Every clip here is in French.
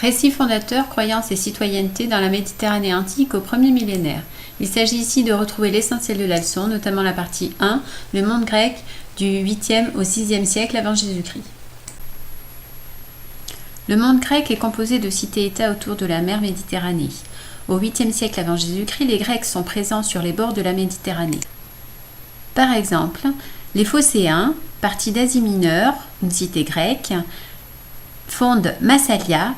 Récit fondateur, croyances et citoyenneté dans la Méditerranée antique au premier millénaire. Il s'agit ici de retrouver l'essentiel de la leçon, notamment la partie 1, le monde grec du 8e au 6e siècle avant Jésus-Christ. Le monde grec est composé de cités-États autour de la mer Méditerranée. Au 8e siècle avant Jésus-Christ, les Grecs sont présents sur les bords de la Méditerranée. Par exemple, les Phocéens, partis d'Asie mineure, une cité grecque, fondent Massalia.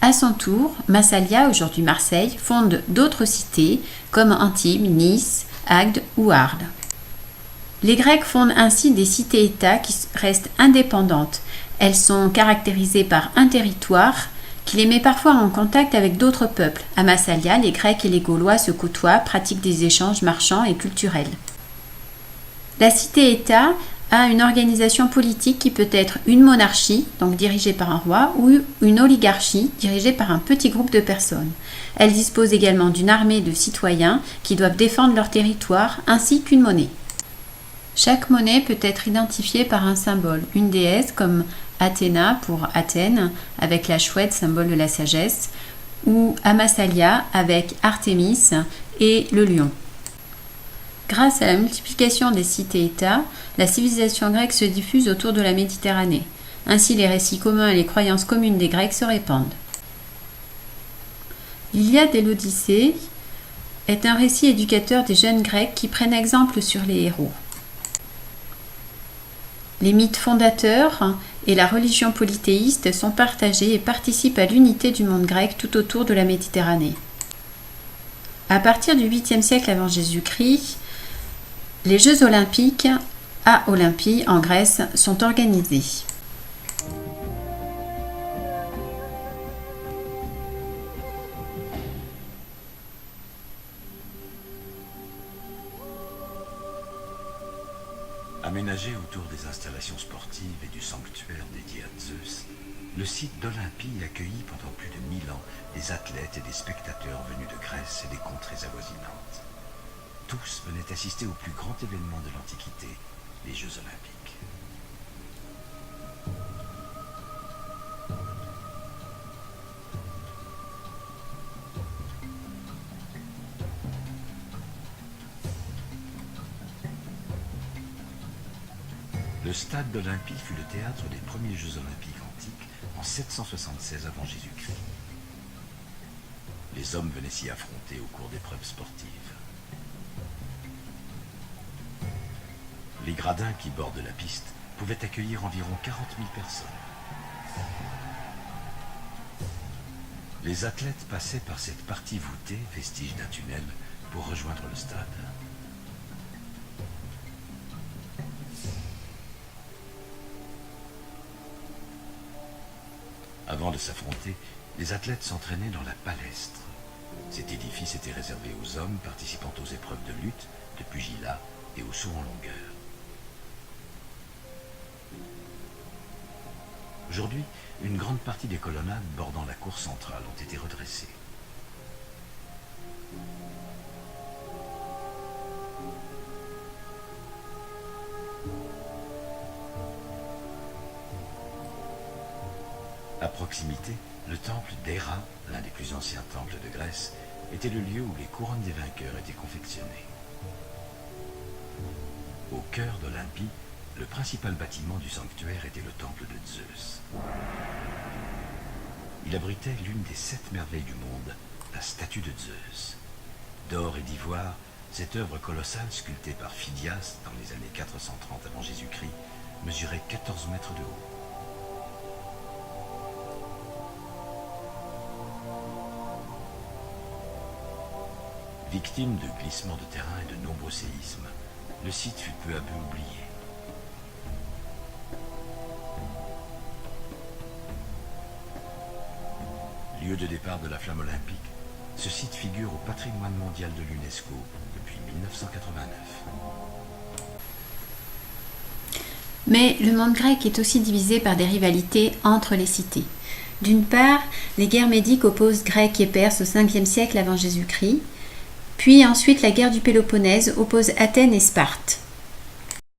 À son tour, Massalia, aujourd'hui Marseille, fonde d'autres cités comme Antibes, Nice, Agde ou Arles. Les Grecs fondent ainsi des cités-États qui restent indépendantes. Elles sont caractérisées par un territoire qui les met parfois en contact avec d'autres peuples. À Massalia, les Grecs et les Gaulois se côtoient, pratiquent des échanges marchands et culturels. La cité-État a une organisation politique qui peut être une monarchie, donc dirigée par un roi, ou une oligarchie, dirigée par un petit groupe de personnes. Elle dispose également d'une armée de citoyens qui doivent défendre leur territoire, ainsi qu'une monnaie. Chaque monnaie peut être identifiée par un symbole, une déesse comme Athéna pour Athènes, avec la chouette, symbole de la sagesse, ou Amassalia avec Artémis et le lion. Grâce à la multiplication des cités-États, la civilisation grecque se diffuse autour de la Méditerranée. Ainsi, les récits communs et les croyances communes des Grecs se répandent. L'Iliade et l'Odyssée est un récit éducateur des jeunes Grecs qui prennent exemple sur les héros. Les mythes fondateurs et la religion polythéiste sont partagés et participent à l'unité du monde grec tout autour de la Méditerranée. À partir du 8e siècle avant Jésus-Christ, les Jeux olympiques à Olympie en Grèce sont organisés. Aménagé autour des installations sportives et du sanctuaire dédié à Zeus, le site d'Olympie accueillit pendant plus de 1000 ans des athlètes et des spectateurs venus de Grèce et des contrées avoisinantes. Tous venaient assister au plus grand événement de l'Antiquité, les Jeux olympiques. Le stade d'Olympie fut le théâtre des premiers Jeux olympiques antiques en 776 avant Jésus-Christ. Les hommes venaient s'y affronter au cours d'épreuves sportives. Les gradins qui bordent la piste pouvaient accueillir environ 40 000 personnes. Les athlètes passaient par cette partie voûtée, vestige d'un tunnel, pour rejoindre le stade. Avant de s'affronter, les athlètes s'entraînaient dans la palestre. Cet édifice était réservé aux hommes participant aux épreuves de lutte, de pugilat et au saut en longueur. Aujourd'hui, une grande partie des colonnades bordant la cour centrale ont été redressées. À proximité, le temple d'Héra, l'un des plus anciens temples de Grèce, était le lieu où les couronnes des vainqueurs étaient confectionnées. Au cœur d'Olympie, le principal bâtiment du sanctuaire était le temple de Zeus. Il abritait l'une des 7 merveilles du monde, la statue de Zeus. D'or et d'ivoire, cette œuvre colossale sculptée par Phidias dans les années 430 avant Jésus-Christ mesurait 14 mètres de haut. Victime de glissements de terrain et de nombreux séismes, le site fut peu à peu oublié. Lieu de départ de la flamme olympique, ce site figure au patrimoine mondial de l'UNESCO depuis 1989. Mais le monde grec est aussi divisé par des rivalités entre les cités. D'une part, les guerres médiques opposent Grecs et Perses au 5e siècle avant Jésus-Christ, puis ensuite la guerre du Péloponnèse oppose Athènes et Sparte.